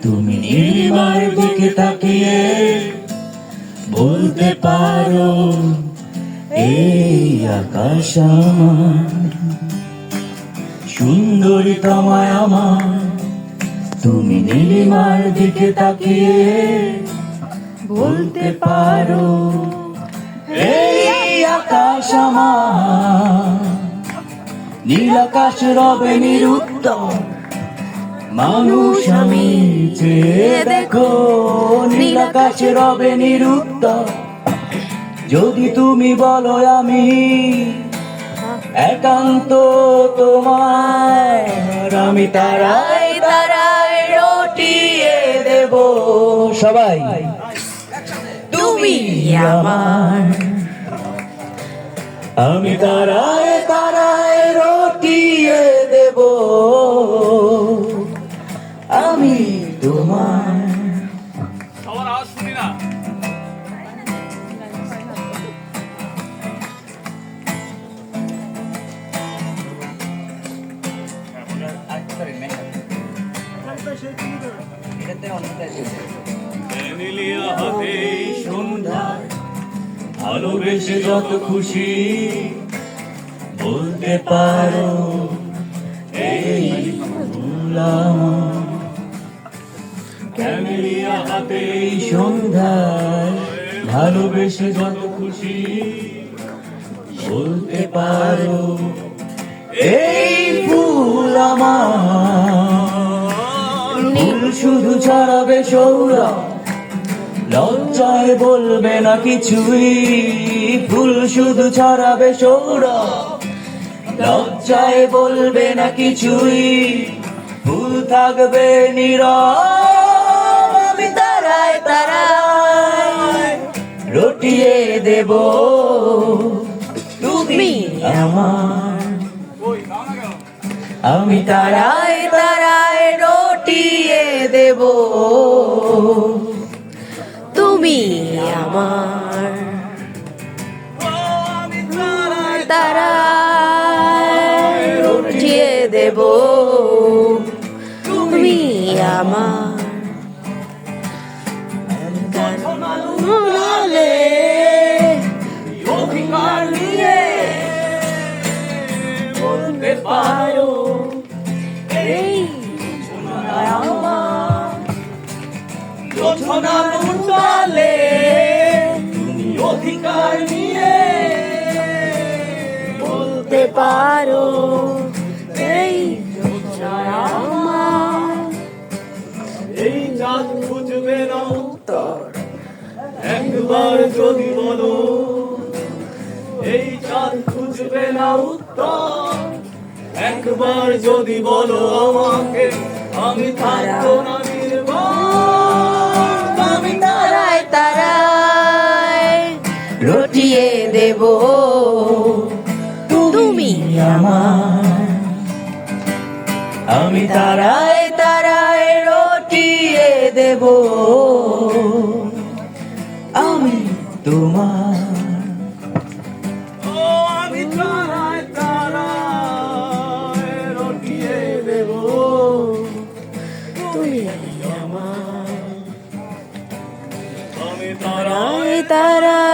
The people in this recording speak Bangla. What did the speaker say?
তুমি নীলিমার দিকে তাকিয়ে বলতে পারো এই আকাশ আমার, সুন্দরী তোমায় আমার। তুমি নীলিমার দিকে তাকিয়ে বলতে পারো এই আকাশ আমার, নীল আকাশ রবে নিরুত্তর। মানুষ আমি চেয়ে দেখো, নীল আকাশ রবে নিরুত্তর। যদি তুমি বলো আমি একান্ত তোমার, আমি তারায় তারায় রটিয়ে দেব। সবাই তুমি আমার, আমি তারায় তারায় রটিয়ে দেব। আমি তোমার। সবার আওয়াজ শুনি না। সন্ধ্যায় ভালোবেসে যত খুশি বলতে পারো এই ফুল আমার। ক্যামেলিয়া হাতে এই সন্ধ্যায় ভালোবেসে যত খুশি বলতে পারো এই ফুল আমার। ফুল শুধু ছড়াবে সৌরভ, লজ্জায় বলবে না কিছুই। ফুল শুধু ছড়াবে সৌরভ, লজ্জায় বলবে না কিছুই। ফুল থাকবে নীরব, আমি তারায় তারায় রটিয়ে দেব। তুমি আমার, আমি তারায় তারায় রটিয়ে দেব। তুমি আমার, আমি তারায় তারায় রটিয়ে দেব। তুমি আমার। গালে অধিকার নিয়ে বলতে পারো এই আমার। যোছনার উন্ডালে তুমি অধিকার নিয়ে বলতে পারো এই আমার। এই চাঁদ খুঁজবে না উত্তর, একবার যদি বলো। এই চাঁদ খুঁজবে না উত্তর, একবার যদি বলো আমাকে। আমি থাকবো না নির্বাক, আমি তারায় তারায় রটিয়ে দেব। তুমি আমার, আমি তারায় তারায় রটিয়ে দেব। আমি তোমার। ও আমি তারায় তারায় রটিয়ে দেব। তুমি আমার, আমি তারায় তারায়